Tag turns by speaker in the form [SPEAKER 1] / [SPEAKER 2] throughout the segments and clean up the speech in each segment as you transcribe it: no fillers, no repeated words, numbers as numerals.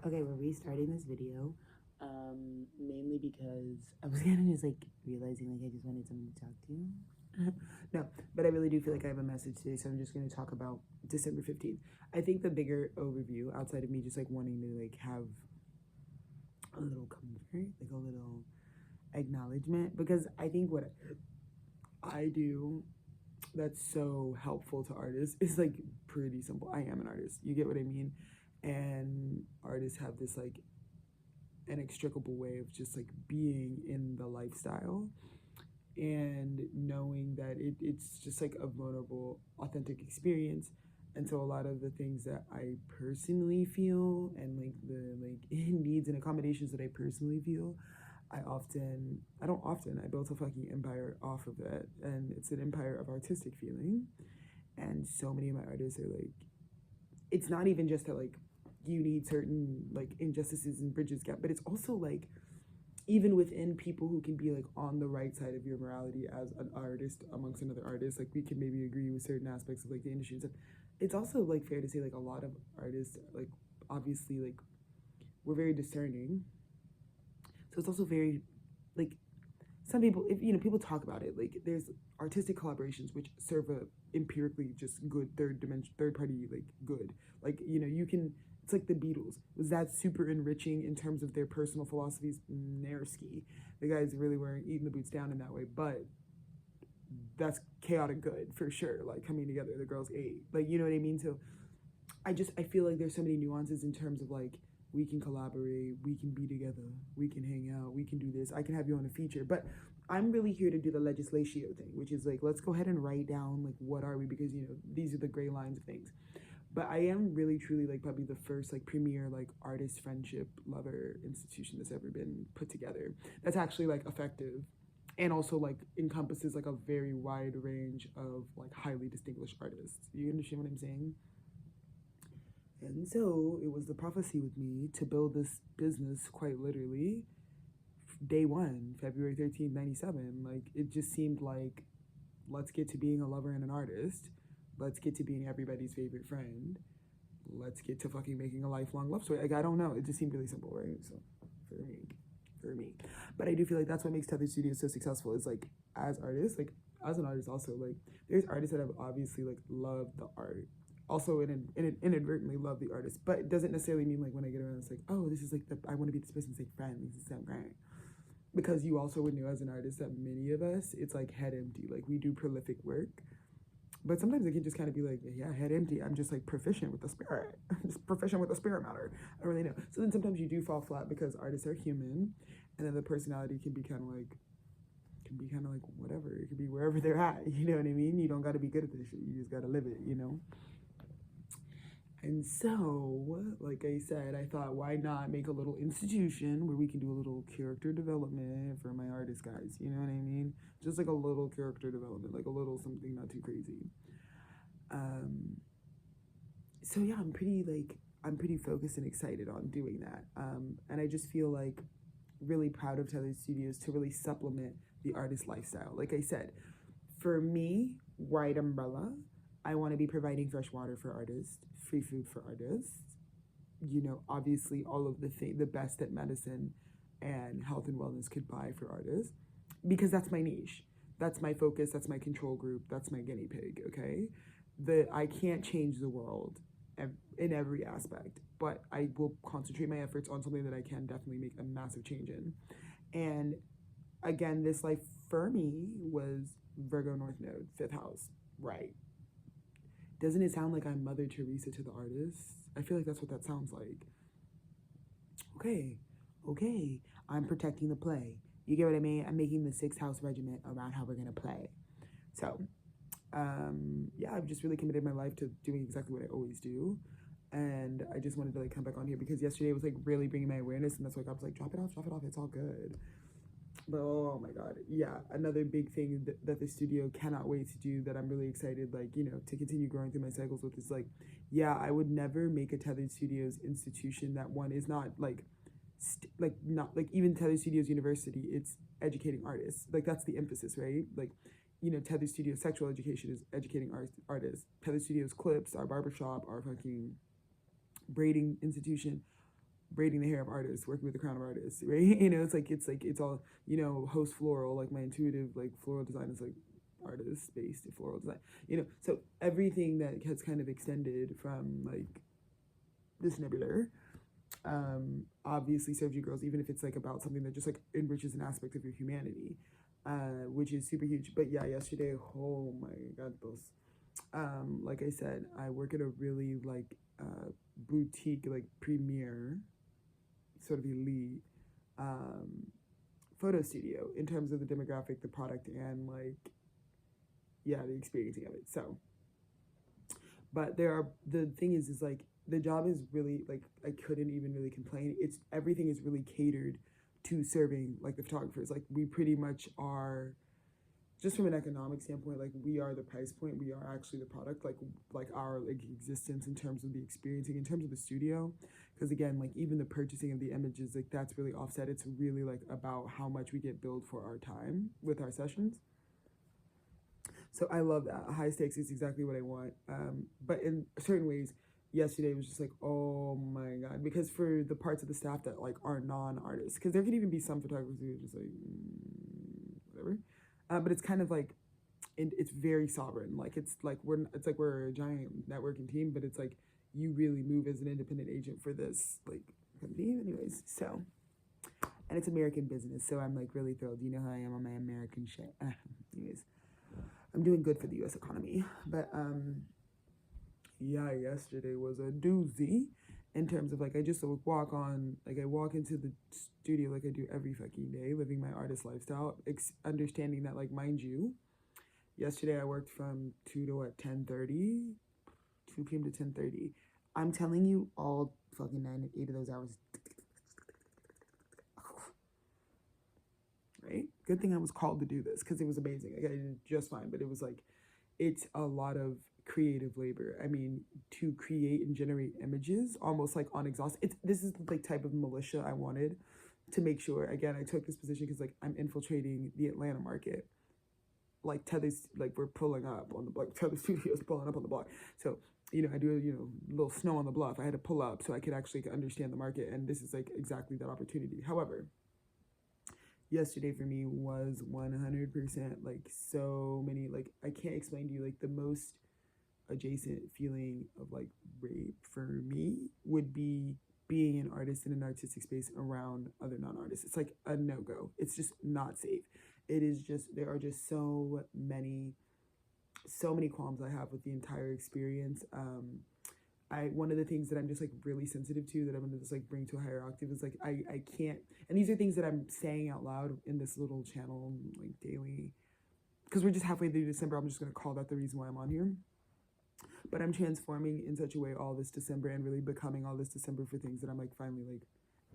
[SPEAKER 1] Okay, we're restarting this video, mainly because I was kind of just like realizing like I just wanted someone to talk to. No, but I really do feel like I have a message today, so I'm just going to talk about December 15th. I think the bigger overview, outside of me just like wanting to like have a little comfort, like a little acknowledgement, because I think what I do that's so helpful to artists is like pretty simple. I am an artist, you get what I mean? And artists have this like inextricable way of just like being in the lifestyle and knowing that it's just like a vulnerable, authentic experience. And so a lot of the things that I personally feel and like the like needs and accommodations that I personally feel, I built a fucking empire off of that. And it's an empire of artistic feeling. And so many of my artists are like, it's not even just that like you need certain like injustices and bridges gap, but it's also like even within people who can be like on the right side of your morality as an artist amongst another artist, like we can maybe agree with certain aspects of like the industry and stuff. It's also like fair to say like a lot of artists like obviously like we're very discerning, so it's also very like some people, if you know, people talk about it like there's artistic collaborations which serve a empirically just good third party like good, like you know you can, it's like the Beatles. Was that super enriching in terms of their personal philosophies? Nairski. The guys really weren't eating the boots down in that way, but that's chaotic good for sure. Like coming together, the girls ate. Like you know what I mean? So I feel like there's so many nuances in terms of like we can collaborate, we can be together, we can hang out, we can do this. I can have you on a feature, but I'm really here to do the legislatio thing, which is like let's go ahead and write down like what are we, because you know these are the gray lines of things. But I am really truly like probably the first like premier like artist friendship lover institution that's ever been put together. That's actually like effective and also like encompasses like a very wide range of like highly distinguished artists. You understand what I'm saying? And so it was the prophecy with me to build this business quite literally day one, February 13th, 97. Like it just seemed like let's get to being a lover and an artist. Let's get to being everybody's favorite friend. Let's get to fucking making a lifelong love story. Like I don't know. It just seemed really simple, right? So for me. For me. But I do feel like that's what makes Tethered Studios so successful is like as artists, like as an artist also, like there's artists that have obviously like loved the art, also inadvertently love the artist, but it doesn't necessarily mean like when I get around it's like, oh, this is like the I want to be this person's like friend, this is so great, because you also would know as an artist that many of us it's like head empty, like we do prolific work, but sometimes it can just kind of be like, yeah, head empty, I'm just like proficient with the spirit. I'm just proficient with the spirit matter, I don't really know. So then sometimes you do fall flat because artists are human, and then the personality can be kind of like whatever, it could be wherever they're at, you know what I mean? You don't got to be good at this shit, you just got to live it, you know. And so, like I said, I thought, why not make a little institution where we can do a little character development for my artist guys? You know what I mean? Just like a little character development, like a little something not too crazy. Um, so yeah, I'm pretty focused and excited on doing that. And I just feel like really proud of Tethered Studios to really supplement the artist lifestyle. Like I said, for me, wide umbrella, I want to be providing fresh water for artists, free food for artists. You know, obviously all of the best that medicine and health and wellness could buy for artists, because that's my niche. That's my focus, that's my control group, that's my guinea pig, okay? I can't change the world in every aspect, but I will concentrate my efforts on something that I can definitely make a massive change in. And again, this life for me was Virgo North Node, fifth house, right? Doesn't it sound like I'm Mother Teresa to the artists? I feel like that's what that sounds like. Okay, okay, I'm protecting the play. You get what I mean? I'm making the sixth house regiment around how we're gonna play. So, yeah, I've just really committed my life to doing exactly what I always do. And I just wanted to like come back on here because yesterday was like really bringing my awareness, and that's why I was like, drop it off, it's all good. But oh my god, yeah, another big thing that the studio cannot wait to do, that I'm really excited, like, you know, to continue growing through my cycles with, is like, yeah, I would never make a Tethered Studios institution that one is not like not like even Tethered Studios University, it's educating artists, like that's the emphasis, right? Like, you know, Tethered Studios sexual education is educating artists. Tethered Studios Clips, our barbershop, our fucking braiding institution, braiding the hair of artists, working with the crown of artists, right? You know, it's all, you know, host floral, like my intuitive like floral design is like artist based floral design, you know. So everything that has kind of extended from like this nebula obviously serves you girls, even if it's like about something that just like enriches an aspect of your humanity, which is super huge. But yeah, yesterday, oh my god, those like I said, I work at a really like boutique, like premier, sort of elite photo studio in terms of the demographic, the product, and like yeah, the experiencing of it. So, but the thing is like the job is really like I couldn't even really complain. It's everything is really catered to serving like the photographers. Like we pretty much are, just from an economic standpoint, like we are the price point, we are actually the product, like our like existence in terms of the experiencing, in terms of the studio. Because again, like even the purchasing of the images, like that's really offset. It's really like about how much we get billed for our time with our sessions. So I love that. High stakes is exactly what I want. But in certain ways, yesterday was just like, oh my god, because for the parts of the staff that like are non-artists, because there could even be some photographers who are just like whatever. But it's kind of like it's very sovereign. Like it's like we're a giant networking team, but it's like you really move as an independent agent for this like company, anyways. So, and it's American business, so I'm like really thrilled. You know how I am on my American shit. Anyways, I'm doing good for the U.S. economy, but yeah, yesterday was a doozy. In terms of like, I just walk on, like I walk into the studio like I do every fucking day, living my artist lifestyle, understanding that like, mind you, yesterday I worked from 2 to what, 10:30? 2 p.m. to 10:30. I'm telling you, all fucking 8 of those hours. Right? Good thing I was called to do this because it was amazing. Like, I did just fine, but it was like, it's a lot of creative labor. I mean, to create and generate images almost like on exhaust. This is the like type of militia I wanted to make sure. Again, I took this position because like I'm infiltrating the Atlanta market. Like Tethered's, like we're pulling up on the block. Tethered Studios pulling up on the block. So you know, I do a little snow on the bluff. I had to pull up so I could actually understand the market, and this is like exactly that opportunity. However, yesterday for me was 100% like so many, like I can't explain to you, like the most adjacent feeling of like rape for me would be being an artist in an artistic space around other non-artists. It's like a no-go. It's just not safe. It is just, there are just so many qualms I have with the entire experience. One of the things that I'm just like really sensitive to, that I'm gonna just like bring to a higher octave, is like I can't, and these are things that I'm saying out loud in this little channel like daily, because we're just halfway through December. I'm just gonna call that the reason why I'm on here. But I'm transforming in such a way all this December, and really becoming all this December for things that I'm like finally like,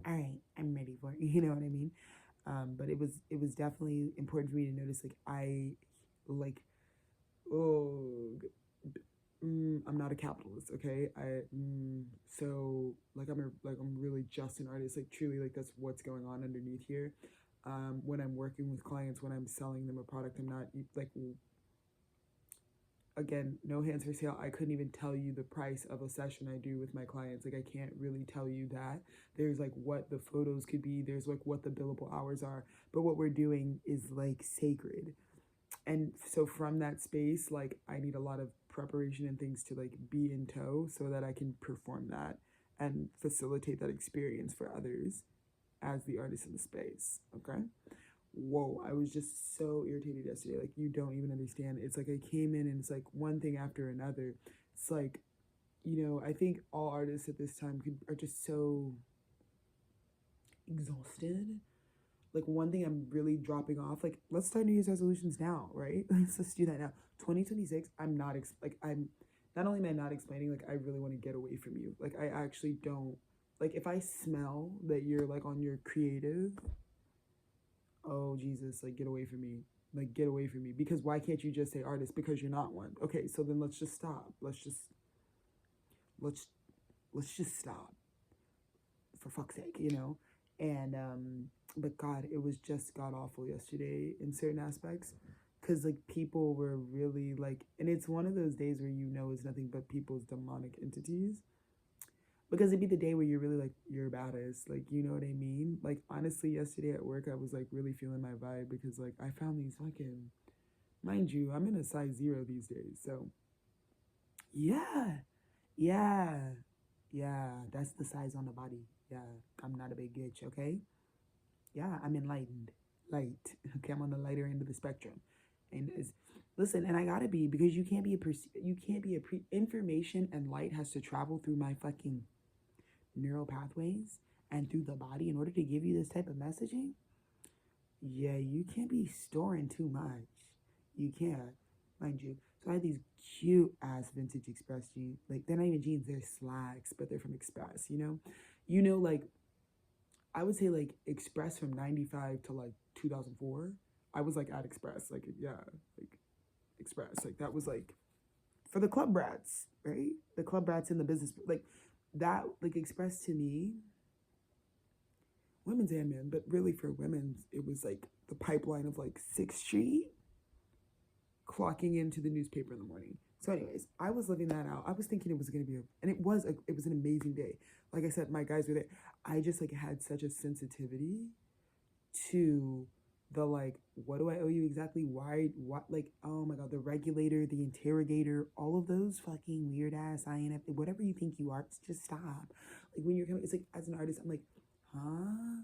[SPEAKER 1] all right, I'm ready for it. You know what I mean? But it was definitely important for me to notice like I like, oh, I'm not a capitalist, okay? So like I'm really just an artist, like truly, like that's what's going on underneath here. When I'm working with clients, when I'm selling them a product, I'm not like, again, no hands for sale. I couldn't even tell you the price of a session I do with my clients. Like I can't really tell you that. There's like what the photos could be, there's like what the billable hours are, but what we're doing is like sacred. And so from that space, like I need a lot of preparation and things to like be in tow so that I can perform that and facilitate that experience for others as the artist in the space. Okay. Whoa, I was just so irritated yesterday. Like you don't even understand. It's like I came in and it's like one thing after another. It's like, you know, I think all artists at this time are just so exhausted. Like one thing I'm really dropping off, like let's start New Year's resolutions now, right? Let's do that now. 2026, I'm not not only am I not explaining, like I really want to get away from you. Like I actually don't, like if I smell that you're like on your creative, oh Jesus, like get away from me. Like get away from me. Because why can't you just say artist? Because you're not one. Okay, so then let's just stop. Let's just stop. For fuck's sake, you know? And but God, it was just god awful yesterday in certain aspects, because like people were really like, and it's one of those days where you know it's nothing but people's demonic entities. Because it'd be the day where you're really like your baddest, like, you know what I mean? Like, honestly, yesterday at work I was like really feeling my vibe because like I found these fucking, mind you, I'm in a size 0 these days, so yeah, yeah, yeah, that's the size on the body. Yeah, I'm not a big bitch, okay? Yeah, I'm enlightened, light. Okay, I'm on the lighter end of the spectrum, and is listen, and I gotta be, because you can't be a information and light has to travel through my fucking neural pathways and through the body in order to give you this type of messaging. Yeah, you can't be storing too much. You can't, mind you. So I had these cute ass vintage Express jeans. Like, they're not even jeans, they're slacks, but they're from Express, you know? Like, I would say like Express from 95 to like 2004. I was like at Express, like, yeah, like Express. Like, that was like for the club brats, right? The club brats in the business, like that, like Express to me, women's and men, but really for women's, it was like the pipeline of like 6th Street clocking into the newspaper in the morning. So, anyways, I was living that out. I was thinking it was gonna be, and it was an amazing day. Like I said, my guys were there. I just like had such a sensitivity to the like, what do I owe you exactly? Why? What? Like, oh my god, the regulator, the interrogator, all of those fucking weird ass INF, whatever you think you are, just stop. Like when you're coming, it's like as an artist, I'm like, huh?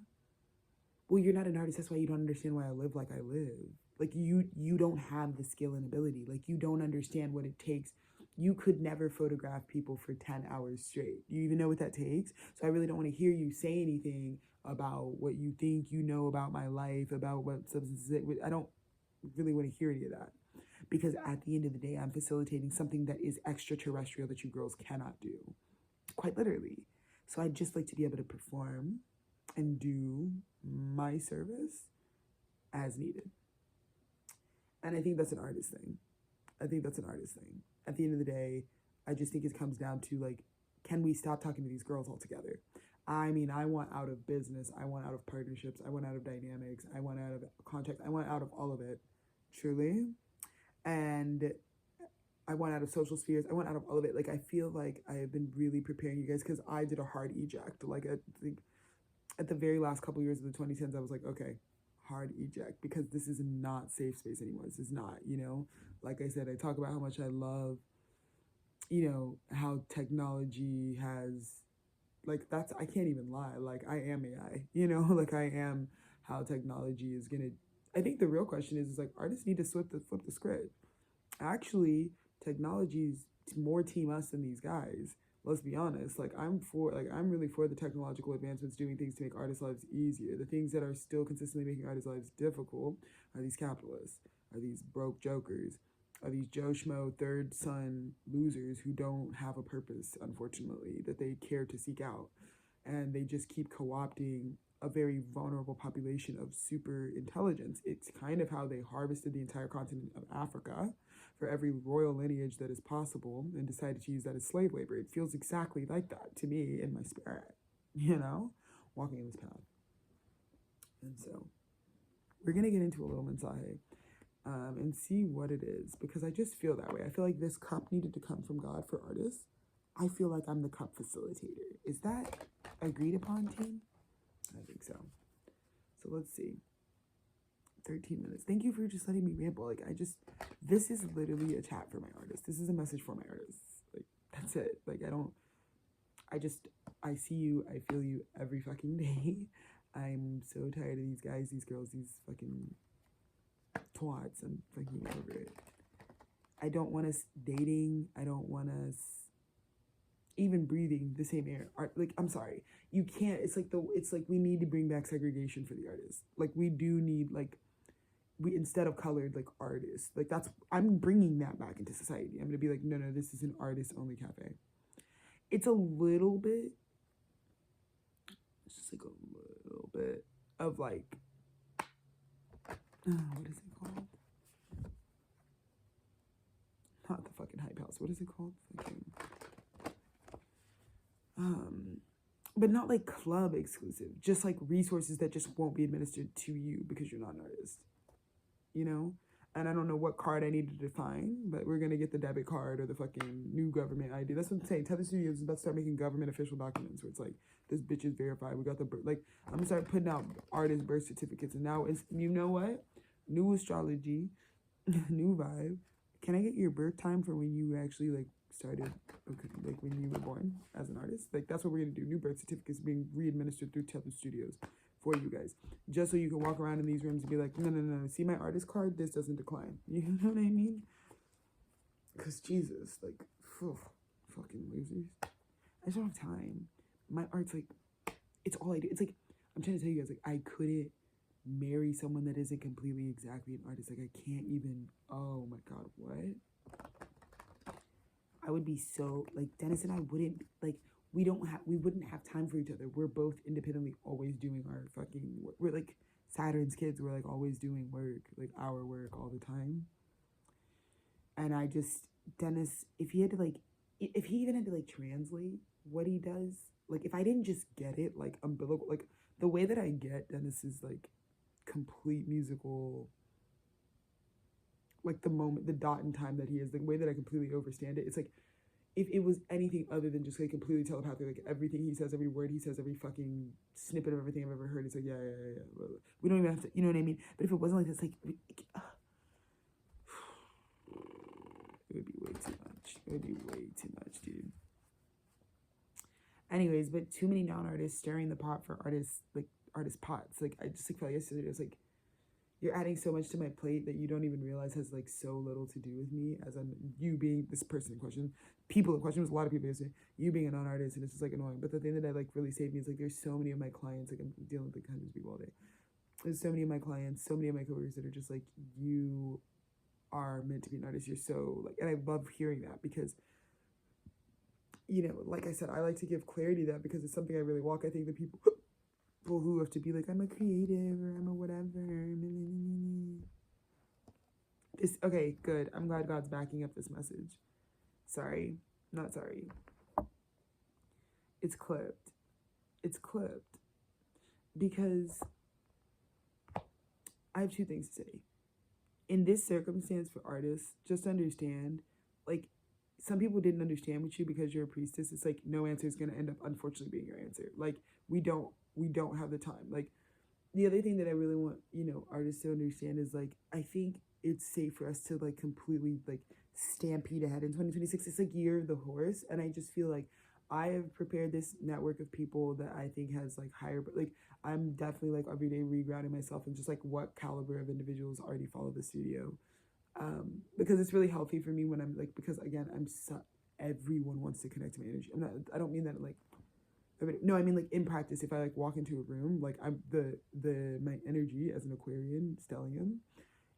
[SPEAKER 1] Well, you're not an artist. That's why you don't understand why I live like I live. Like you don't have the skill and ability. Like you don't understand what it takes. You could never photograph people for 10 hours straight. You even know what that takes? So I really don't want to hear you say anything about what you think you know about my life, about what substances. I don't really want to hear any of that. Because at the end of the day, I'm facilitating something that is extraterrestrial that you girls cannot do. Quite literally. So I'd just like to be able to perform and do my service as needed. And I think that's an artist thing. I think that's an artist thing. At the end of the day, I just think it comes down to like, can we stop talking to these girls altogether? I mean, I want out of business. I want out of partnerships. I want out of dynamics. I want out of contracts. I want out of all of it, truly. And I want out of social spheres. I want out of all of it. Like, I feel like I have been really preparing you guys because I did a hard eject. Like, I think at the very last couple of years of the 2010s, I was like, okay, hard eject, because this is not safe space anymore. This is not, like I said, I talk about how much I love, how technology has, like, that's, I can't even lie. Like, I am AI, like I am how technology is going to, I think the real question is like, artists need to flip the script. Actually, technology's more team us than these guys. Let's be honest. Like, I'm really for the technological advancements, doing things to make artists' lives easier. The things that are still consistently making artists' lives difficult are these capitalists, are these broke jokers, are these Joe Schmo third son losers who don't have a purpose, unfortunately, that they care to seek out. And they just keep co-opting a very vulnerable population of super intelligence. It's kind of how they harvested the entire continent of Africa for every royal lineage that is possible and decided to use that as slave labor. It feels exactly like that to me in my spirit, walking in this path. And so we're going to get into a little mensaje and see what it is, because I just feel that way. I feel like this cup needed to come from God for artists. I feel like I'm the cup facilitator. Is that agreed upon, team? I think so. So let's see. 13 minutes. Thank you for just letting me ramble. Like, this is literally a chat for my artists. This is a message for my artists. Like, that's it. Like, I see you, I feel you every fucking day. I'm so tired of these guys, these girls, these fucking twats. I'm fucking over it. I don't want us dating. I don't want us even breathing the same air. Like, I'm sorry. You can't, it's like we need to bring back segregation for the artists. Like, we do need, like, instead of colored, like, artists, like, I'm bringing that back into society. I'm gonna be like, no, this is an artist only cafe. It's a little bit, it's just like a little bit of like, what is it called? Not the fucking hype house. What is it called? But not like club exclusive, just like resources that just won't be administered to you because you're not an artist. And I don't know what card I need to define, but we're gonna get the debit card or the fucking new government ID. That's what I'm saying. Tethered Studios is about to start making government official documents where it's like, this bitch is verified. We got the like. I'm gonna start putting out artist birth certificates, and now it's, you know what? New astrology, new vibe. Can I get your birth time for when you actually like started, okay, like when you were born as an artist? Like that's what we're gonna do. New birth certificates being re-administered through Tethered Studios for you guys, just so you can walk around in these rooms and be like, no, see my artist card, this doesn't decline. You know what I mean? Because Jesus, like, phew, fucking losers. I just don't have time. My art's like, it's all I do. It's like, I'm trying to tell you guys, like, I couldn't marry someone that isn't completely exactly an artist. Like, I can't even, oh my God, what? I would be so, like, Dennis and I wouldn't, like, we wouldn't have time for each other. We're both independently always doing our fucking work. We're like Saturn's kids. We're like always doing work, like our work all the time. And I just, Dennis, if he even had to like translate what he does, like if I didn't just get it, like umbilical, like the way that I get Dennis is like complete musical, like the moment, the dot in time that he is, the way that I completely understand it. It's like, if it was anything other than just like completely telepathic, like everything he says, every word he says, every fucking snippet of everything I've ever heard, it's like, yeah. We don't even have to, you know what I mean? But if it wasn't like this, like, it would be way too much. It would be way too much, dude. Anyways, but too many non-artists stirring the pot for artists, like artist pots. Like I just like felt yesterday, it was like, you're adding so much to my plate that you don't even realize has like so little to do with me, as I'm you being this person in question, people in question. There's a lot of people yesterday, you being a non-artist, and it's just like annoying. But the thing that like really saved me is like there's so many of my clients, like I'm dealing with like hundreds of people all day. There's so many of my clients, so many of my coworkers that are just like, you are meant to be an artist. You're so like, and I love hearing that because, you know, like I said, I like to give clarity to that because it's something I really walk. I think the people who have to be like, I'm a creative or I'm a whatever. This, okay, good. I'm glad God's backing up this message. Sorry, not sorry. It's clipped. It's clipped. Because I have two things to say. In this circumstance for artists, just understand, like, some people didn't understand with you because you're a priestess. It's like no answer is going to end up unfortunately being your answer. Like we don't have the time. Like the other thing that I really want, you know, artists to understand is like, I think it's safe for us to like completely like stampede ahead in 2026. It's like year of the horse. And I just feel like I have prepared this network of people that I think has like higher, but like I'm definitely like every day regrounding myself and just like what caliber of individuals already follow the studio. Because it's really healthy for me when I'm like, because again, everyone wants to connect to my energy. I don't mean that like, no, I mean like in practice, if I like walk into a room, like I'm my energy as an Aquarian stellium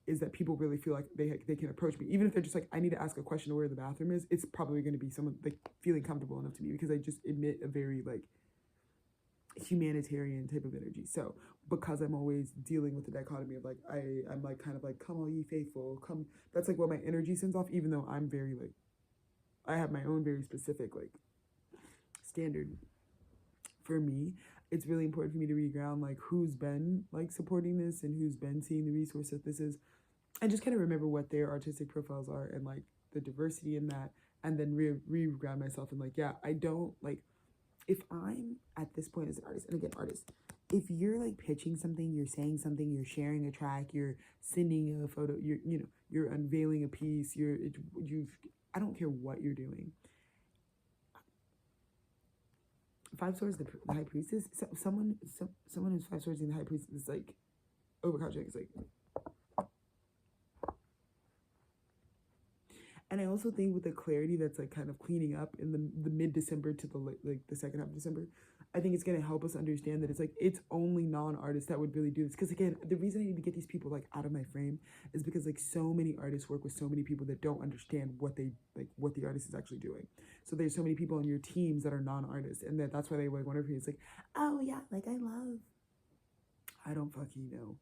[SPEAKER 1] is that people really feel like they can approach me. Even if they're just like, I need to ask a question of where the bathroom is, it's probably going to be someone like feeling comfortable enough to me because I just emit a very like humanitarian type of energy. So because I'm always dealing with the dichotomy of like I'm like kind of like, come all ye faithful, come, that's like what my energy sends off, even though I'm very like, I have my own very specific like standard. For me, it's really important for me to reground like who's been like supporting this and who's been seeing the resource that this is, and just kind of remember what their artistic profiles are and like the diversity in that, and then reground myself and like, yeah, I don't like, if I'm at this point as an artist, and again, artist, if you're like pitching something, you're saying something, you're sharing a track, you're sending a photo, you're unveiling a piece, I don't care what you're doing. 5 swords, the high priestess, someone who's 5 swords in the high priestess is like overconfident. It's like, and I also think with the clarity that's like kind of cleaning up in the mid-December to the second half of December, I think it's going to help us understand that it's like, it's only non-artists that would really do this. Because again, the reason I need to get these people like out of my frame is because like so many artists work with so many people that don't understand what the artist is actually doing. So there's so many people on your teams that are non-artists, and that's why they like wonder if it's like, oh yeah, like I don't fucking know.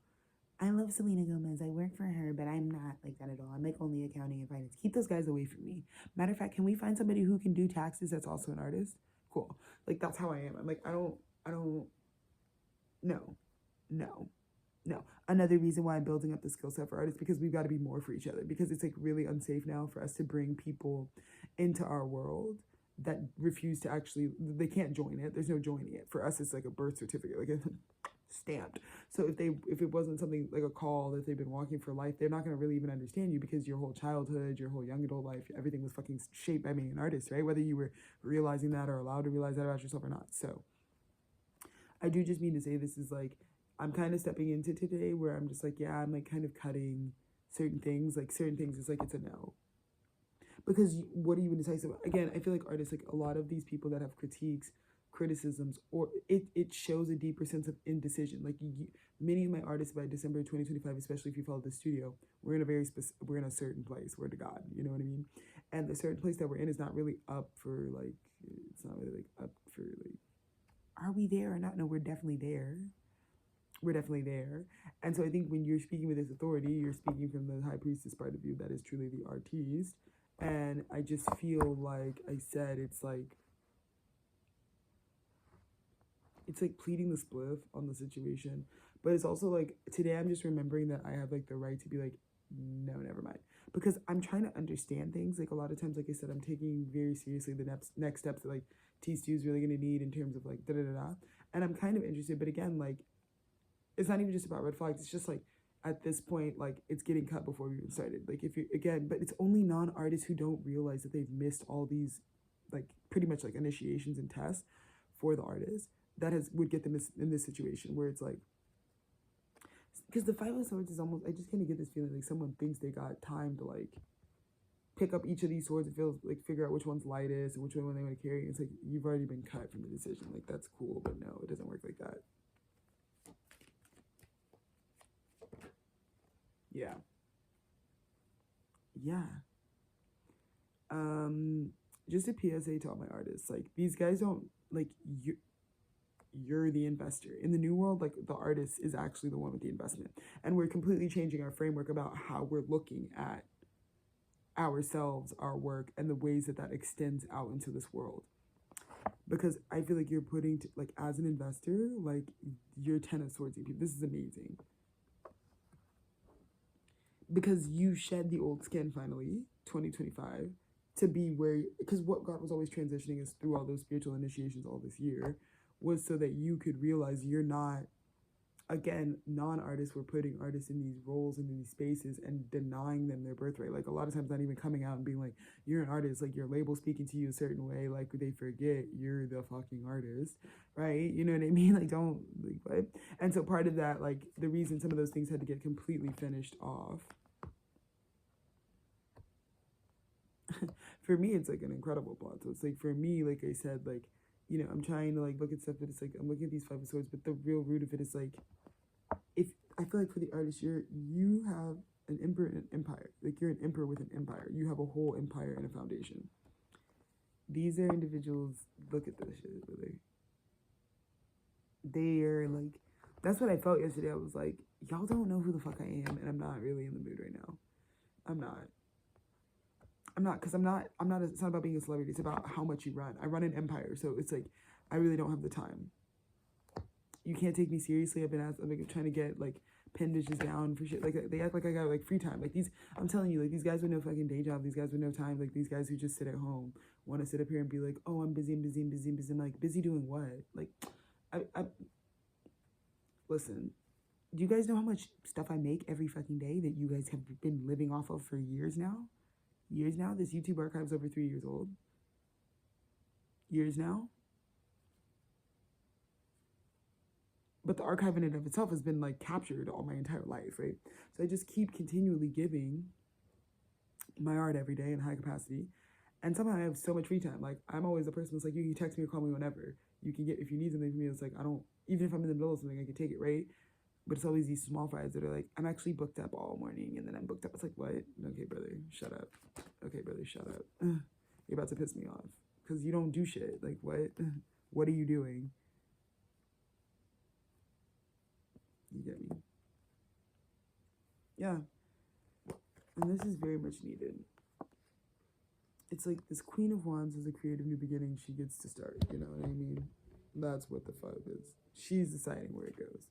[SPEAKER 1] I love Selena Gomez. I work for her, but I'm not like that at all. I'm like only accounting and finance. Keep those guys away from me. Matter of fact, can we find somebody who can do taxes that's also an artist? Cool. Like that's how I am. I'm like, I don't, no. no, another reason why I'm building up the skill set for artists, because we've got to be more for each other, because it's like really unsafe now for us to bring people into our world that refuse to actually, they can't join it. There's no joining it. For us, it's like a birth certificate, like a stamped. So if it wasn't something like a call that they've been walking for life, they're not going to really even understand you, because your whole childhood, your whole young adult life, everything was fucking shaped by being an artist, right? Whether you were realizing that or allowed to realize that about yourself or not. So I do just mean to say, this is like, I'm kind of stepping into today where I'm just like, yeah, I'm like kind of cutting certain things. Like certain things, it's like, it's a no. Because what are you indecisive about? Again, I feel like artists, like a lot of these people that have critiques, criticisms, or it shows a deeper sense of indecision. Like many of my artists by December 2025, especially if you follow the studio, we're in a we're in a certain place. Word to God, you know what I mean? And the certain place that we're in is not really up for like, it's not really like up for like, are we there or not? No, we're definitely there. We're definitely there. And so I think when you're speaking with this authority, you're speaking from the high priestess part of you that is truly the artiste. And I just feel like I said, it's like pleading the spliff on the situation. But it's also like, today I'm just remembering that I have like the right to be like, no, never mind. Because I'm trying to understand things. Like a lot of times, like I said, I'm taking very seriously the next steps that like T-Stu is really going to need in terms of like da-da-da-da. And I'm kind of interested, but again, like, it's not even just about red flags. It's just like, at this point, like, it's getting cut before we even started. Like, if you, again, but it's only non-artists who don't realize that they've missed all these, like, pretty much like initiations and tests for the artist that would get them in this situation where it's like, because the Five of Swords is almost, I just kind of get this feeling like someone thinks they got time to like pick up each of these swords and figure out which one's lightest and which one they want to carry. It's like, you've already been cut from the decision. Like, that's cool, but no, it doesn't work like that. Yeah. Yeah. Just a PSA to all my artists. Like, these guys don't, like, you're the investor. In the new world, like, the artist is actually the one with the investment. And we're completely changing our framework about how we're looking at ourselves, our work, and the ways that that extends out into this world. Because I feel like you're putting, like, as an investor, like, you're 10 of swords. This is amazing. Because you shed the old skin finally, 2025, to be where, because what God was always transitioning us through all those spiritual initiations all this year was so that you could realize you're not, again, non-artists were putting artists in these roles and in these spaces and denying them their birthright. Like, a lot of times not even coming out and being like, you're an artist, like your label speaking to you a certain way, like they forget you're the fucking artist, right? You know what I mean? Like, don't, like, what? And so part of that, like, the reason some of those things had to get completely finished off, for me, it's like an incredible plot. So it's like, for me, like I said, like, you know, I'm trying to like look at stuff that it's like, I'm looking at these Five of Swords, but the real root of it is like, if I feel like for the artist, you have an emperor and an empire. Like, you're an emperor with an empire. You have a whole empire and a foundation. These are individuals, look at this shit, really. They're like, that's what I felt yesterday. I was like, y'all don't know who the fuck I am, and I'm not really in the mood right now. I'm not, because it's not about being a celebrity. It's about how much you run. I run an empire, so it's like, I really don't have the time. You can't take me seriously. I'm like trying to get like appendages down for shit. Like, they act like I got like free time. Like, I'm telling you, like, these guys with no fucking day job, these guys with no time, like these guys who just sit at home want to sit up here and be like, oh, I'm busy. I'm like, busy doing what? Like, I listen, do you guys know how much stuff I make every fucking day that you guys have been living off of for years now? This YouTube archive's over 3 years old. Years now. But the archive in and of itself has been like captured all my entire life, right? So I just keep continually giving my art every day in high capacity. And somehow I have so much free time. Like, I'm always the person that's like, you can text me or call me whenever. You can if you need something from me, it's like, even if I'm in the middle of something, I can take it, right? But it's always these small fries that are like, I'm actually booked up all morning, and then I'm booked up. It's like, what? Okay, brother, shut up. Okay, brother, shut up. You're about to piss me off. Because you don't do shit. Like, what? What are you doing? You get me? Yeah. And this is very much needed. It's like this Queen of Wands is a creative new beginning. She gets to start, you know what I mean? That's what the 5 is. She's deciding where it goes.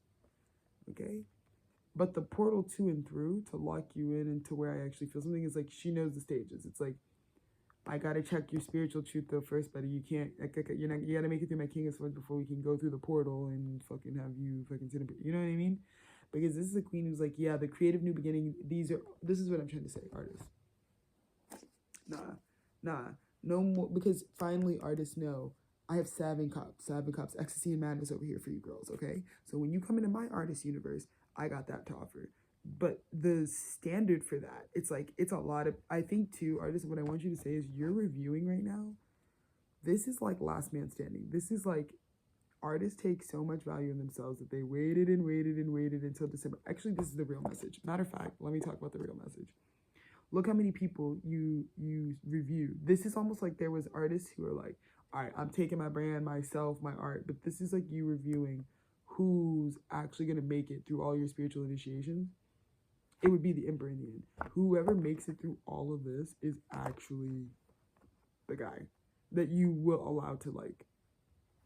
[SPEAKER 1] Okay? But the portal to and through to lock you in and to where I actually feel something is like she knows the stages. It's like I gotta check your spiritual truth though first, buddy. You can't. You're not. You gotta make it through my King of Swords before we can go through the portal and fucking have you fucking sit. You know what I mean? Because this is a queen who's like, yeah, the creative new beginning. These are. This is what I'm trying to say, artists. Nah, no more. Because finally, artists know I have Seven Cups, ecstasy and madness over here for you girls. Okay, so when you come into my artist universe, I got that to offer. But the standard for that, it's like, it's a lot of, I think too, artists, what I want you to say is you're reviewing right now. This is like last man standing. This is like, artists take so much value in themselves that they waited and waited and waited until December. Actually, this is the real message. Matter of fact, let me talk about the real message. Look how many people you review. This is almost like there was artists who are like, all right, I'm taking my brand, myself, my art, but this is like you reviewing who's actually going to make it through all your spiritual initiations. It would be the Emperor in the end. Whoever makes it through all of this is actually the guy that you will allow to like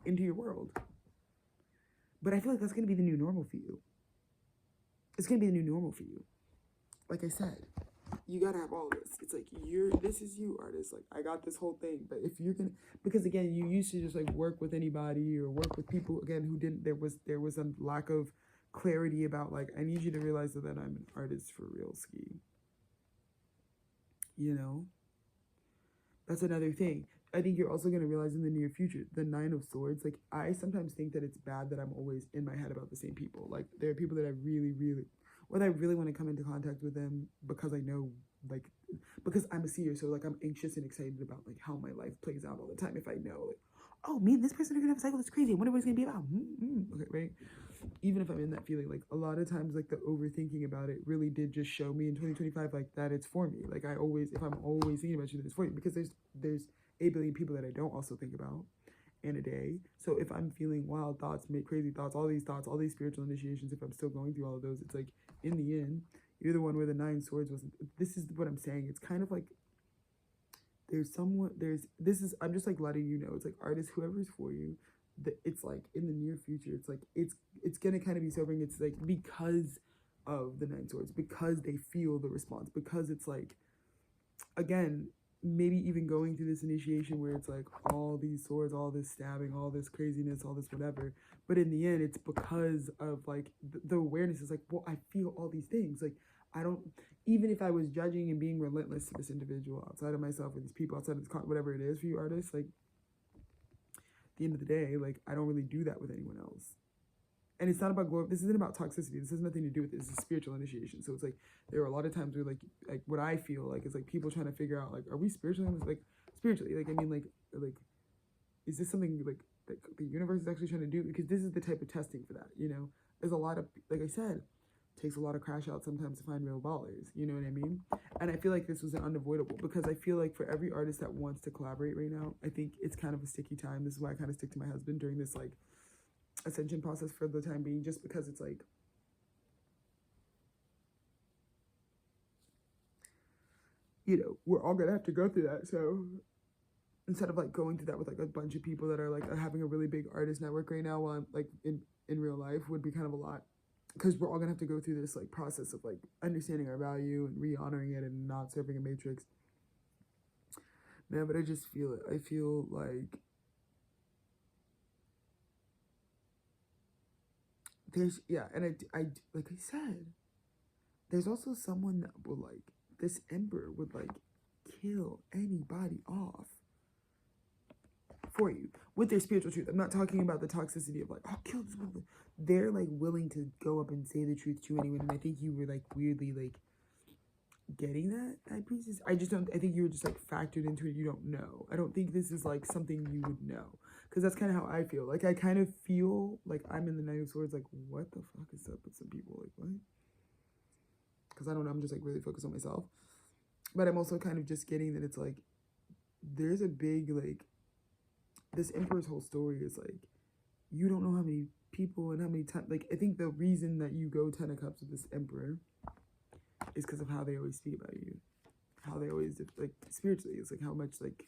[SPEAKER 1] into your world. But I feel like that's going to be the new normal for you. It's going to be the new normal for you. Like I said, you got to have all this. It's like, this is you, artist. Like, I got this whole thing. But if you're going to, because again, you used to just like work with anybody or work with people, again, who didn't, there was a lack of clarity about like, I need you to realize that I'm an artist for real, ski. You know? That's another thing. I think you're also going to realize in the near future, the Nine of Swords, like, I sometimes think that it's bad that I'm always in my head about the same people. Like, there are people that I really, really, whether I really want to come into contact with them because I know, like, because I'm a seer, so, like, I'm anxious and excited about, like, how my life plays out all the time if I know, like, oh, me and this person are going to have a cycle that's crazy. I wonder what it's going to be about. Okay, right? Even if I'm in that feeling, like, a lot of times, like, the overthinking about it really did just show me in 2025, like, that it's for me. Like, I always, if I'm always thinking about you, that it's for you. Because there's 8 billion people that I don't also think about in a day. So if I'm feeling wild thoughts, crazy thoughts, all these spiritual initiations, if I'm still going through all of those, it's like, in the end, you're the one where the 9 swords wasn't. This is what I'm saying. It's kind of like, I'm just like letting you know, it's like, artists, whoever's for you, it's like in the near future, it's like, it's gonna kind of be sobering. It's like, because of the 9 swords, because they feel the response, because it's like, again, maybe even going through this initiation where it's like all these swords, all this stabbing, all this craziness, all this whatever, but in the end, it's because of like the awareness is like, well, I feel all these things. Like, I don't, even if I was judging and being relentless to this individual outside of myself or these people outside of this, whatever it is for you artists, like, at the end of the day, like, I don't really do that with anyone else. And it's not about glory. This isn't about toxicity. This has nothing to do with it. This is spiritual initiation. So it's like, there are a lot of times where like what I feel like is like people trying to figure out, like, are we spiritually, like, spiritually, like, I mean, like, is this something like the universe is actually trying to do? Because this is the type of testing for that, you know? There's a lot of, like I said, takes a lot of crash out sometimes to find real ballers, you know what I mean? And I feel like this was an unavoidable, because I feel like for every artist that wants to collaborate right now, I think it's kind of a sticky time. This is why I kind of stick to my husband during this like ascension process for the time being, just because it's like, you know, we're all gonna have to go through that. So instead of like going through that with like a bunch of people that are like having a really big artist network right now, while I'm like in real life, would be kind of a lot, because we're all gonna have to go through this like process of like understanding our value and re-honoring it and not serving a matrix. Man, but I just feel it. I feel like there's, yeah, and I like I said, there's also someone that will like, this emperor would like kill anybody off for you with their spiritual truth. I'm not talking about the toxicity of like, oh, kill this one. They're like willing to go up and say the truth to anyone, and I think you were like weirdly like getting that at pieces. I just don't, I think you were just like factored into it. You don't know. I don't think this is like something you would know, because that's kind of how I feel. Like, I kind of feel like I'm in the Knight of Swords, like, what the fuck is up with some people? Like, what? Because I don't know, I'm just like really focused on myself. But I'm also kind of just getting that it's like, there's a big, like, this Emperor's whole story is like, you don't know how many people and how many times, like, I think the reason that you go 10 of Cups with this Emperor is because of how they always speak about you. How they always, like, spiritually, it's like how much, like,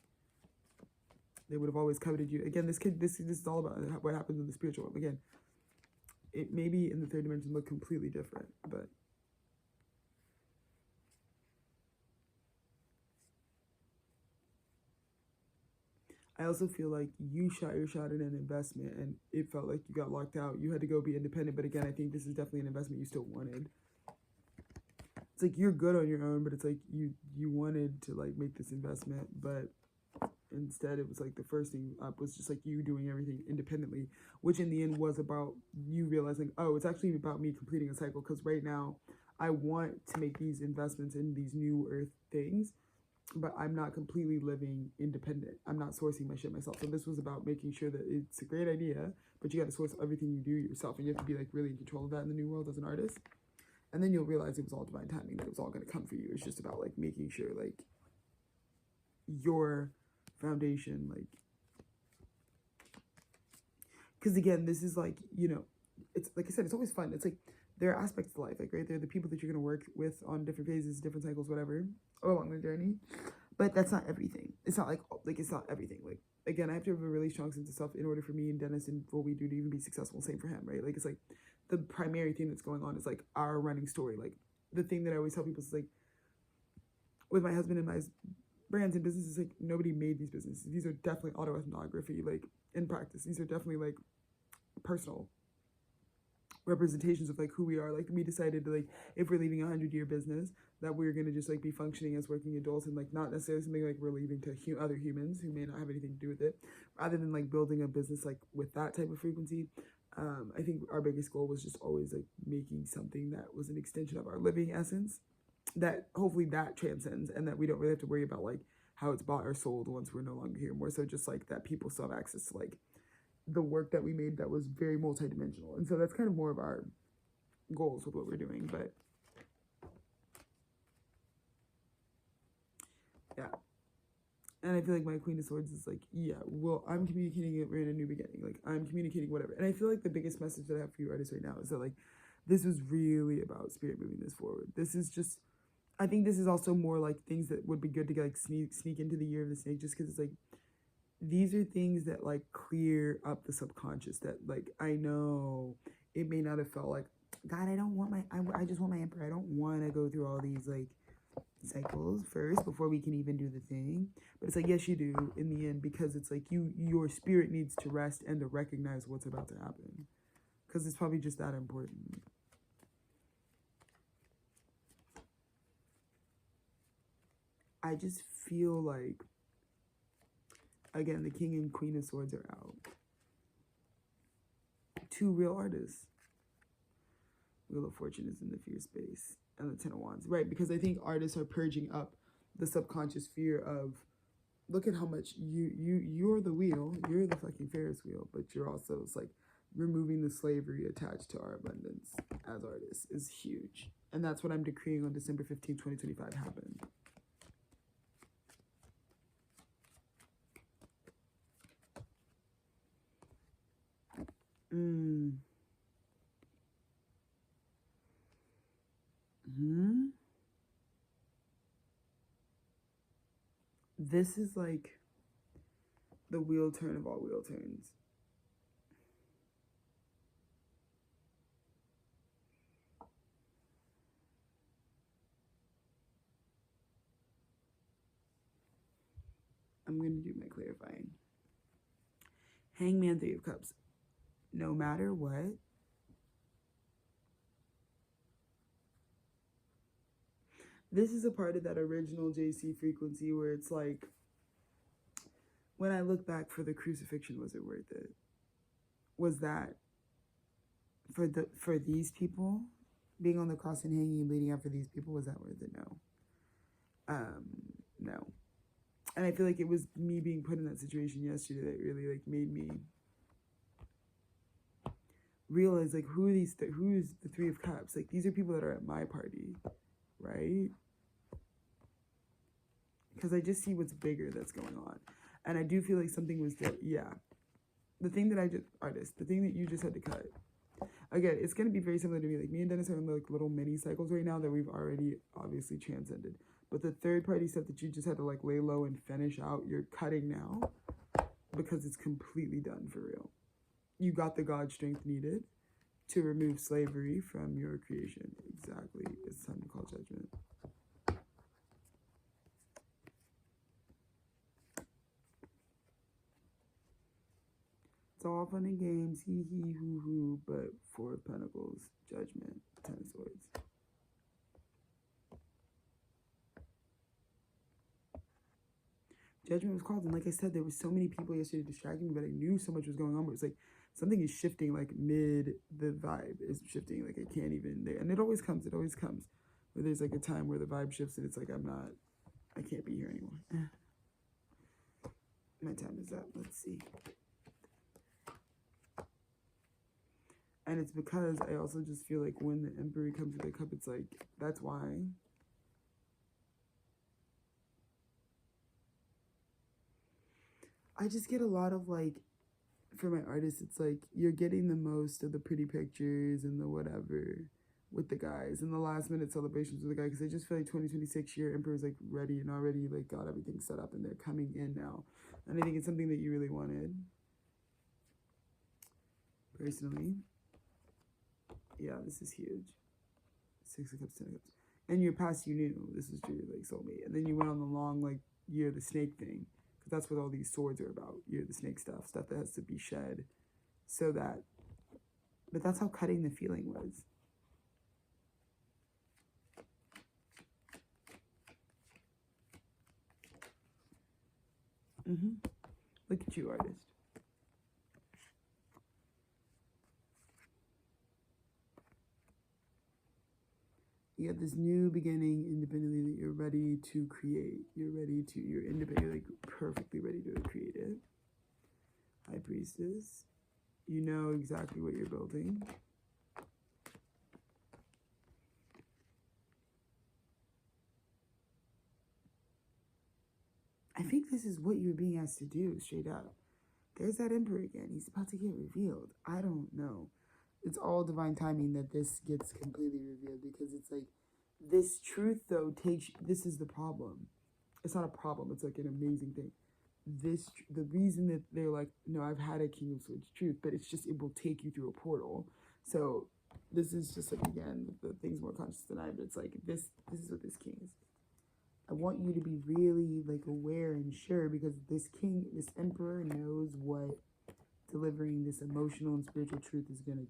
[SPEAKER 1] they would have always coveted you. Again, this is all about what happens in the spiritual realm. Again, it maybe in the third dimension look completely different, but I also feel like you shot your shot in an investment and it felt like you got locked out. You had to go be independent, but again, I think this is definitely an investment you still wanted. It's like you're good on your own, but it's like you wanted to like make this investment, but instead it was like the first thing up was just like you doing everything independently, which in the end was about you realizing, oh, it's actually about me completing a cycle, because right now I want to make these investments in these new earth things, but I'm not completely living independent. I'm not sourcing my shit myself. So this was about making sure that it's a great idea, but you got to source everything you do yourself, and you have to be like really in control of that in the new world as an artist. And then you'll realize it was all divine timing, that it was all going to come for you. It's just about like making sure like your foundation, like, because again, this is like, you know, it's like I said, it's always fun. It's like there are aspects to life, like, right, they're the people that you're going to work with on different phases, different cycles, whatever, along the journey, but that's not everything. It's not like it's not everything. Like, again, I have to have a really strong sense of self in order for me and Dennis and what we do to even be successful. Same for him, right? Like, it's like the primary thing that's going on is like our running story. Like, the thing that I always tell people is like, with my husband and my brands and businesses, like, nobody made these businesses. These are definitely autoethnography, like, in practice. These are definitely like personal representations of like who we are. Like, we decided to, like, if we're leaving a 100-year business, that we're gonna just like be functioning as working adults, and like not necessarily something like we're leaving to other humans who may not have anything to do with it, rather than like building a business like with that type of frequency. I think our biggest goal was just always like making something that was an extension of our living essence, that hopefully that transcends, and that we don't really have to worry about like how it's bought or sold once we're no longer here. More so just like that people still have access to like the work that we made that was very multidimensional. And so that's kind of more of our goals with what we're doing. But yeah. And I feel like my Queen of Swords is like, yeah, well, I'm communicating it. We're in a new beginning. Like, I'm communicating whatever. And I feel like the biggest message that I have for you artists right now is that, like, this was really about spirit moving this forward. This is just, I think this is also more like things that would be good to like sneak into the year of the snake, just because it's like, these are things that like clear up the subconscious, that like, I know it may not have felt like, God, I don't want I just want my emperor. I don't want to go through all these like cycles first before we can even do the thing. But it's like, yes, you do in the end, because it's like your spirit needs to rest and to recognize what's about to happen, because it's probably just that important. I just feel like, again, the King and Queen of Swords are out. Two real artists. Wheel of Fortune is in the fear space, and the Ten of Wands, right? Because I think artists are purging up the subconscious fear of, look at how much you're the wheel, you're the fucking Ferris wheel, but you're also, it's like, removing the slavery attached to our abundance as artists is huge. And that's what I'm decreeing on December 15th, 2025 happened. This is like the wheel turn of all wheel turns. I'm going to do my clarifying. Hangman, Three of Cups. No matter what, this is a part of that original JC frequency where it's like, when I look back, for the crucifixion, was it worth it? Was that for these people, being on the cross and hanging and bleeding out for these people, was that worth it? No. No. And I feel like it was me being put in that situation yesterday that really like made me realize like, who's the Three of Cups? Like, these are people that are at my party, right? Because I just see what's bigger that's going on. And I do feel like something was there. Yeah. The thing that the thing that you just had to cut. Again, it's going to be very similar to me. Like, me and Dennis are in like little mini cycles right now that we've already obviously transcended. But the third party stuff that you just had to like lay low and finish out, you're cutting now, because it's completely done for real. You got the God strength needed. to remove slavery from your creation. Exactly. It's time to call judgment. It's all fun and games, hee hee hoo hoo, but Four of Pentacles, judgment, Ten of Swords. Judgment was called, and like I said, there was so many people yesterday distracting me, but I knew so much was going on. But it's like something is shifting, like mid the vibe is shifting. Like I can't even there, and it always comes. Where there's like a time where the vibe shifts, and it's like I can't be here anymore. My time is up. Let's see. And it's because I also just feel like when the Emperor comes with the cup, it's like that's why. I just get a lot of like, for my artists, it's like you're getting the most of the pretty pictures and the whatever with the guys and the last minute celebrations with the guy, because I just feel like 2026 year Emperor's like ready and already like got everything set up and they're coming in now. And I think it's something that you really wanted. Personally. Yeah, this is huge. Six of Cups, Ten of Cups. And your past, you knew this was true, like soulmate. And then you went on the long, like, year the snake thing. Because that's what all these swords are about. Year the snake stuff that has to be shed. So that, but that's how cutting the feeling was. Look at you, artist. You have this new beginning independently that you're ready to create. You're independent, like perfectly ready to create it. High Priestess. You know exactly what you're building. I think this is what you're being asked to do, straight up. There's that Emperor again. He's about to get revealed. I don't know. It's all divine timing that this gets completely revealed, because it's like this truth though this is the problem. It's not a problem, it's like an amazing thing. The reason that they're like, no, I've had a King of Swords truth, but it's just, it will take you through a portal. So this is just like, again, the thing's more conscious than I, but it's like this is what this king is. I want you to be really like aware and sure, because this Emperor knows what delivering this emotional and spiritual truth is going to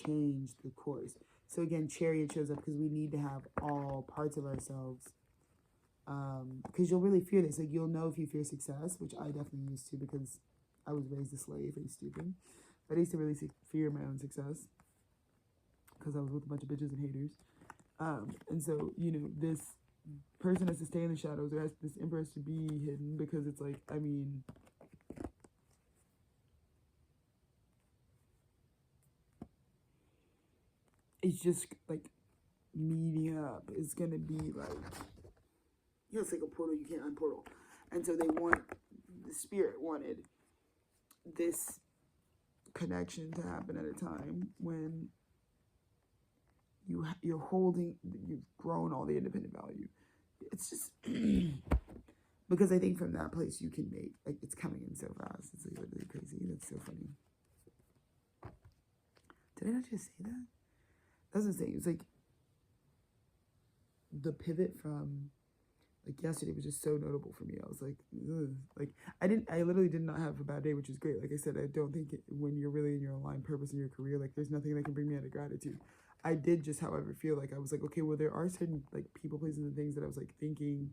[SPEAKER 1] change the course. So again, Chariot shows up because we need to have all parts of ourselves, because you'll really fear this. Like, you'll know if you fear success, which I definitely used to, because I was raised a slave. Are you stupid? But I used to really fear my own success because I was with a bunch of bitches and haters. And so, you know, this person has to stay in the shadows, or this Emperor has to be hidden, because it's like, I mean, it's just like meeting up. It's gonna be like, yeah, it's like a portal you can't unportal. And so the spirit wanted this connection to happen at a time when you've grown all the independent value. It's just because I think from that place you can make, like, it's coming in so fast. It's like really crazy. That's so funny. Did I not just say that? That's what I'm saying. It's like the pivot from like yesterday was just so notable for me. I was like, ugh. Like I literally did not have a bad day, which is great. Like I said, I don't think when you're really in your aligned purpose in your career, like there's nothing that can bring me out of gratitude. I did just, however, feel like I was like, okay, well, there are certain like people, places, and things that I was like thinking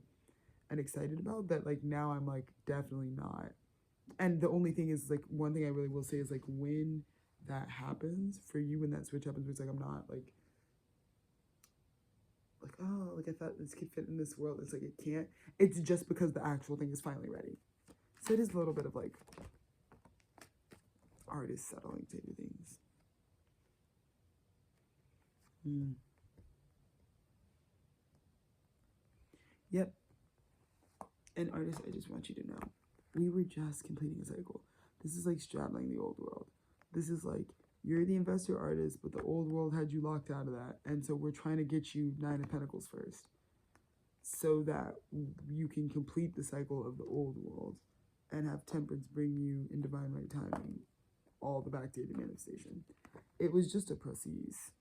[SPEAKER 1] and excited about that like now I'm like definitely not. And the only thing is, like, one thing I really will say is like when that happens for you, when that switch happens, it's like I'm not like oh, like I thought this could fit in this world. It's like it can't. It's just because the actual thing is finally ready. So it is a little bit of like artist settling to do things. Yep. And artists, I just want you to know, we were just completing a cycle. This is like straddling the old world. This is like, you're the investor artist, but the old world had you locked out of that. And so we're trying to get you Nine of Pentacles first, so that you can complete the cycle of the old world and have Temperance bring you in divine right timing all the backdated manifestation. It was just a proceeds.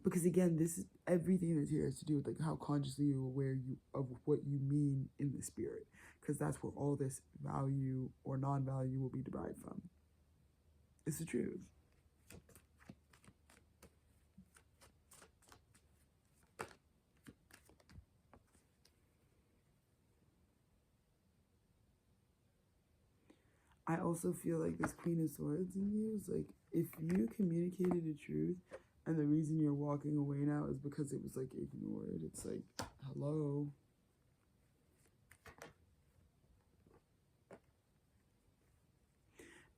[SPEAKER 1] Because again, this is everything that's here has to do with like how consciously you're aware of what you mean in the spirit. Because that's where all this value or non-value will be derived from. It's the truth. I also feel like this Queen of Swords in you is like, if you communicated the truth and the reason you're walking away now is because it was like ignored, it's like, hello.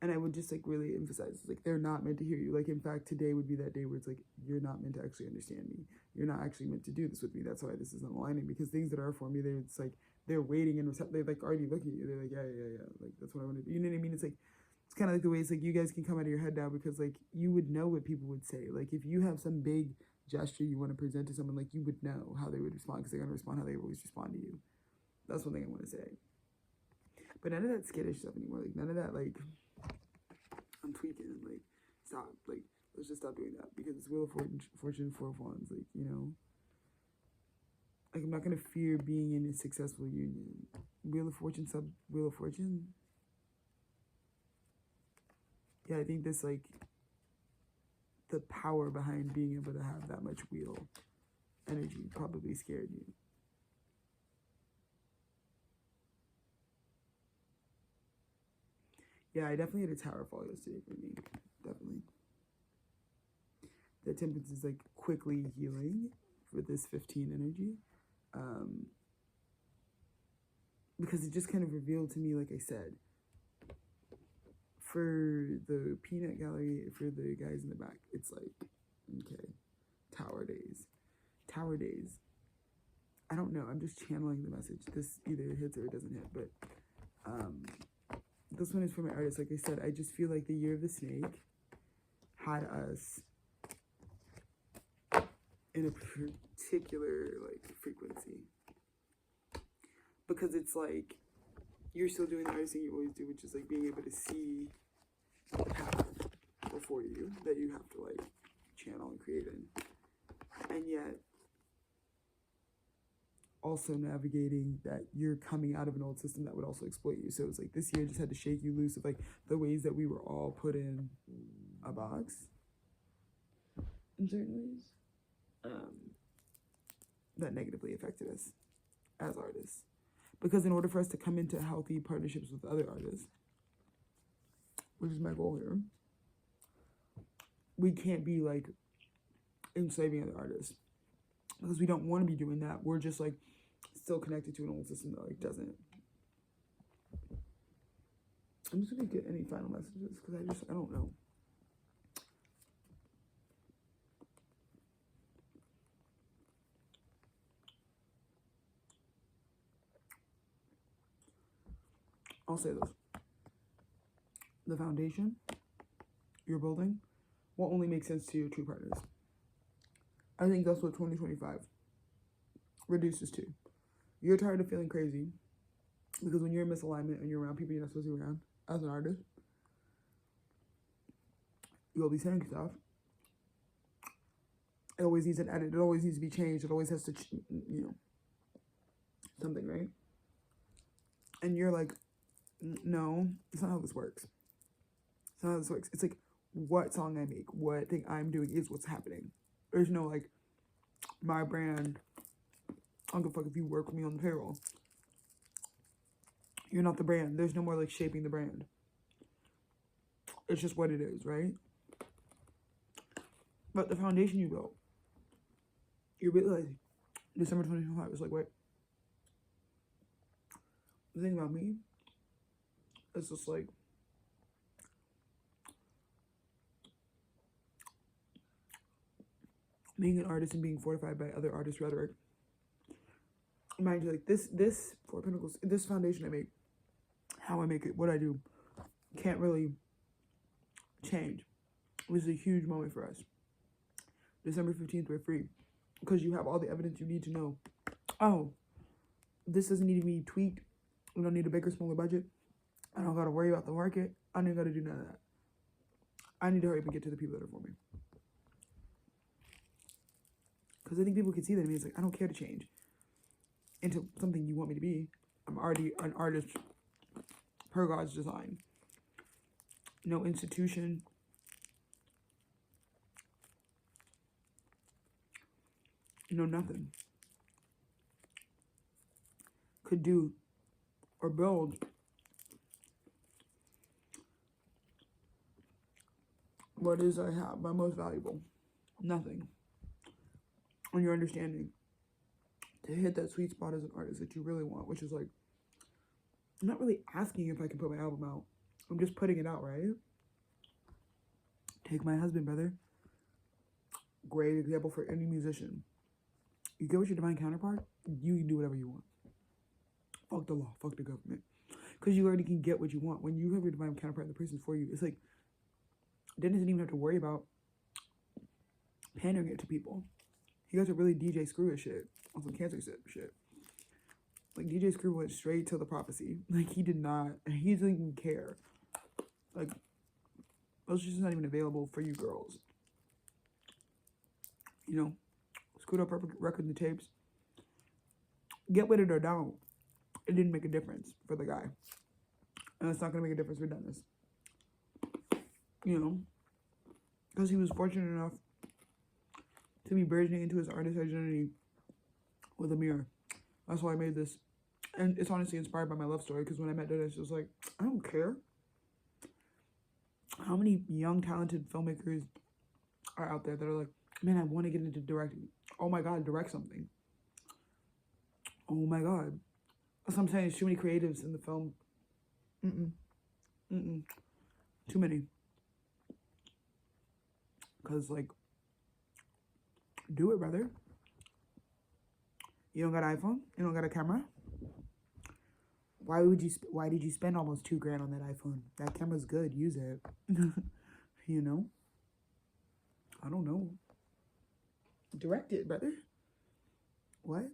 [SPEAKER 1] And I would just like really emphasize, like, they're not meant to hear you. Like, in fact, today would be that day where it's like, you're not meant to actually understand me. You're not actually meant to do this with me. That's why this isn't aligning, because things that are for me, it's like, they're waiting and they're like already looking at you. They're like, yeah. Like, that's what I want to do. You know what I mean? It's like, it's kind of like the way it's like you guys can come out of your head now, because like you would know what people would say. Like, if you have some big gesture you want to present to someone, like, you would know how they would respond, because they're going to respond how they always respond to you. That's one thing I want to say. But none of that skittish stuff anymore. Like, none of that, like, I'm tweaking. Like, stop. Like, let's just stop doing that, because it's Wheel of Fortune, Four of Wands. Like, you know, like, I'm not going to fear being in a successful union. Wheel of Fortune, Wheel of Fortune. Yeah, I think this, like, the power behind being able to have that much wheel energy probably scared you. Yeah, I definitely had a tower fall yesterday for me. Definitely. The Temperance is like quickly healing for this 15 energy. Because it just kind of revealed to me, like I said, for the peanut gallery, for the guys in the back, it's like, okay, Tower Days. Tower Days. I don't know. I'm just channeling the message. This either hits or it doesn't hit. But this one is for my artist. Like I said, I just feel like the Year of the Snake had us in a particular, like, frequency. Because it's like, you're still doing the artist thing you always do, which is like being able to see the path before you that you have to like channel and create in. And yet, also navigating that you're coming out of an old system that would also exploit you. So it's like this year just had to shake you loose of like the ways that we were all put in a box in certain ways that negatively affected us as artists. Because in order for us to come into healthy partnerships with other artists, which is my goal here, we can't be like enslaving other artists, because we don't want to be doing that. We're just like still connected to an old system that like doesn't. I'm just gonna get any final messages, because I don't know. I'll say this. The foundation you're building will only make sense to your true partners. I think that's what 2025 reduces to. You're tired of feeling crazy, because when you're in misalignment and you're around people you're not supposed to be around as an artist, you'll be saying stuff. It always needs an edit. It always needs to be changed. It always has to, you know, something, right? And you're like, no, it's not how this works. It's not how this works. It's like, what song I make, what thing I'm doing is what's happening. There's no like, my brand, I don't give a fuck if you work with me on the payroll. You're not the brand. There's no more like shaping the brand. It's just what it is, right? But the foundation you built, you're realizing December 2025 is like, wait, the thing about me, it's just like, being an artist and being fortified by other artists' rhetoric. Mind you, like this Four of Pentacles, this foundation I make, how I make it, what I do, can't really change. It was a huge moment for us. December 15th, we're free, because you have all the evidence you need to know. Oh, this doesn't need to be tweaked. We don't need a bigger, smaller budget. I don't gotta worry about the market. I don't gotta do none of that. I need to hurry up and get to the people that are for me. Because I think people can see that in me. It's like, I don't care to change into something you want me to be. I'm already an artist per God's design. No institution. No nothing could do or build what is I have, my most valuable. Nothing. On your understanding to hit that sweet spot as an artist that you really want, which is like, I'm not really asking if I can put my album out. I'm just putting it out, right? Take my husband, brother. Great example for any musician. You get with your divine counterpart, you can do whatever you want. Fuck the law, fuck the government. Because you already can get what you want. When you have your divine counterpart and the person's for you, it's like, Dennis doesn't even have to worry about pandering it to people. He got to really DJ Screw his shit on some cancer shit. Like, DJ Screw went straight to the prophecy. Like, he didn't even care. Like, those just not even available for you girls. You know, screwed up records and tapes. Get with it or don't. It didn't make a difference for the guy. And it's not going to make a difference for Dennis. You know, because he was fortunate enough to be burgeoning into his artist identity with a mirror. That's why I made this. And it's honestly inspired by my love story, because when I met Dennis, it was like, I don't care. How many young, talented filmmakers are out there that are like, man, I want to get into directing. Oh my God, direct something. Oh my God. That's what I'm saying. There's too many creatives in the film. Too many. Because, like, do it, brother. You don't got an iPhone? You don't got a camera? Why did you spend almost $2,000 on that iPhone? That camera's good. Use it. You know? I don't know. Direct it, brother. What?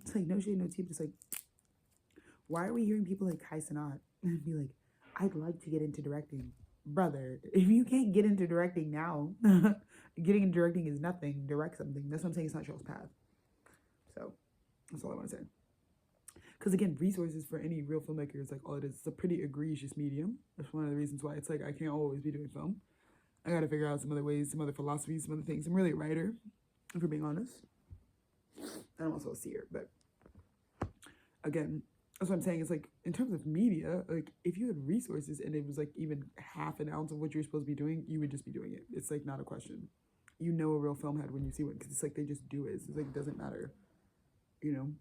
[SPEAKER 1] It's like, no shade, no tea. It's like, why are we hearing people like Kai Cenat and be like, I'd like to get into directing? Brother, if you can't get into directing now, getting into directing is nothing. Direct something. That's what I'm saying. It's not y'all's path. So, that's all I want to say. Because again, resources for any real filmmaker is like all it is. It's a pretty egregious medium. That's one of the reasons why it's like I can't always be doing film. I got to figure out some other ways, some other philosophies, some other things. I'm really a writer, if we're being honest. And I'm also a seer. But again, that's what I'm saying. It's like, in terms of media, like, if you had resources and it was like even half an ounce of what you're supposed to be doing, you would just be doing it. It's like not a question. You know a real film head when you see one, because it's like they just do it. It's like, it doesn't matter. You know?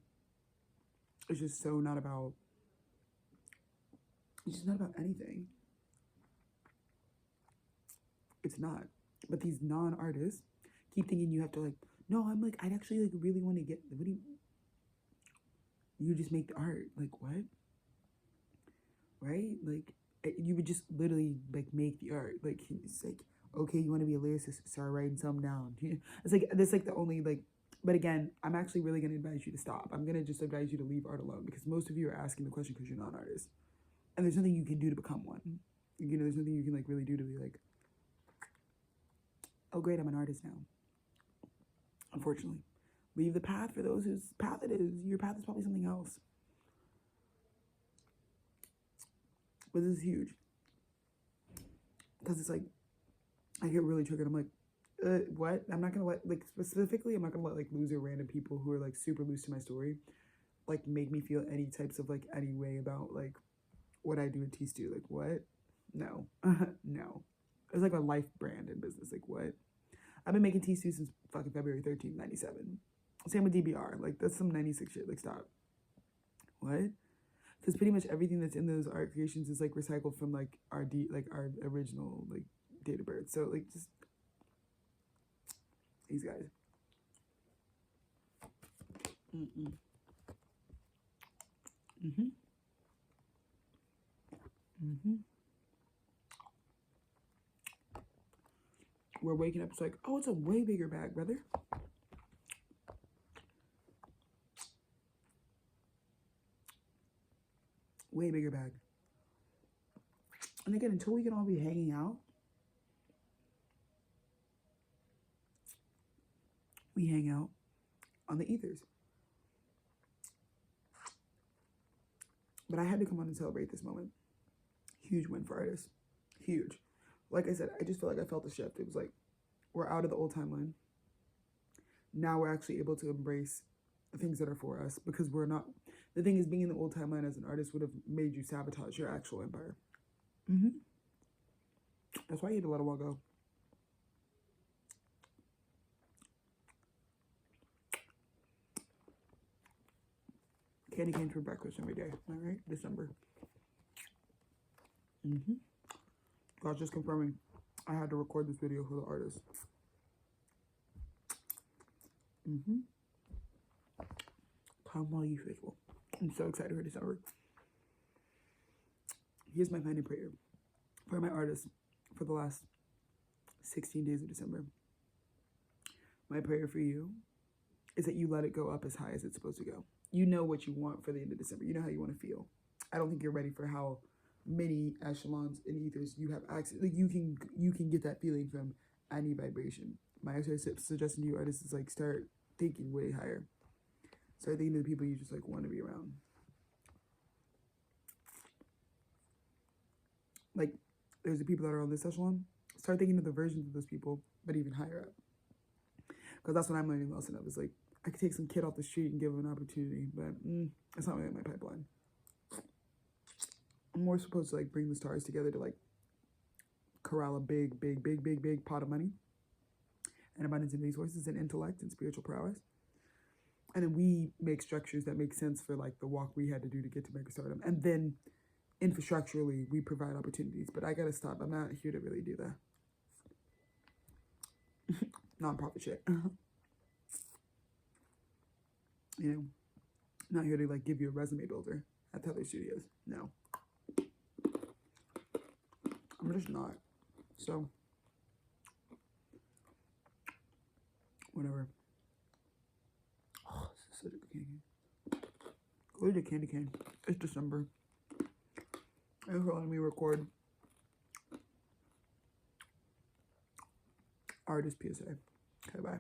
[SPEAKER 1] It's just so not about, it's just not about anything. It's not. But these non-artists keep thinking you have to like, no, I'm like, I'd actually like really want to get, what do you just make the art. Like, what? Right? Like, you would just literally like make the art. Like, it's like, okay, you want to be a lyricist, start writing something down. It's like, that's like the only like, but again, I'm actually really going to advise you to stop. I'm going to just advise you to leave art alone, because most of you are asking the question because you're not an artist. And there's nothing you can do to become one. You know, there's nothing you can like really do to be like, oh great, I'm an artist now. Unfortunately. Leave the path for those whose path it is. Your path is probably something else. But this is huge. Because it's like, I get really triggered. I'm like, what? I'm not going to let, like, specifically, I'm not going to let, like, loser random people who are, like, super loose to my story, like, make me feel any types of, like, any way about, like, what I do in T-Stew. Like, what? No. No. It's like a life brand in business. Like, what? I've been making T-Stew since fucking February 13th, 97. Same with DBR. Like, that's some 96 shit. Like, stop. What? Because pretty much everything that's in those art creations is, like, recycled from, like, our original, like, date of birth. So, like, just these guys. We're waking up, it's like, oh, it's a way bigger bag, brother. Way bigger bag. And again, until we can all be hanging out, we hang out on the ethers. But I had to come on and celebrate this moment. Huge win for artists. Huge. Like I said, I just feel like I felt a shift. It was like, we're out of the old timeline. Now we're actually able to embrace the things that are for us, because we're not, the thing is, being in the old timeline as an artist would have made you sabotage your actual empire. That's why you had to let a while go. Candy cane for breakfast every day. All right, December. God's just confirming I had to record this video for the artist. Come while you faithful. I'm so excited for December. Here's my final prayer for my artists for the last 16 days of December. My prayer for you is that you let it go up as high as it's supposed to go. You know what you want for the end of December. You know how you want to feel. I don't think you're ready for how many echelons and ethers you have access. Like, you can get that feeling from any vibration. My suggestion to you, artists, is like, start thinking way higher. Start thinking of the people you just like want to be around. Like, there's the people that are on this echelon. Start thinking of the versions of those people, but even higher up. Because that's what I'm learning the lesson of. Is like, I could take some kid off the street and give him an opportunity, but it's not really in my pipeline. I'm more supposed to like bring the stars together to like corral a big pot of money and abundance and resources and intellect and spiritual prowess. And then we make structures that make sense for like the walk we had to do to get to mega stardom. And then infrastructurally, we provide opportunities. But I gotta stop. I'm not here to really do that. Nonprofit shit. You know, not here to like give you a resume builder at Tethered Studios. No. I'm just not. So, whatever. Oh, this is such a good candy cane. Go to candy cane. It's December. Thanks for letting me record artist PSA. Okay, bye.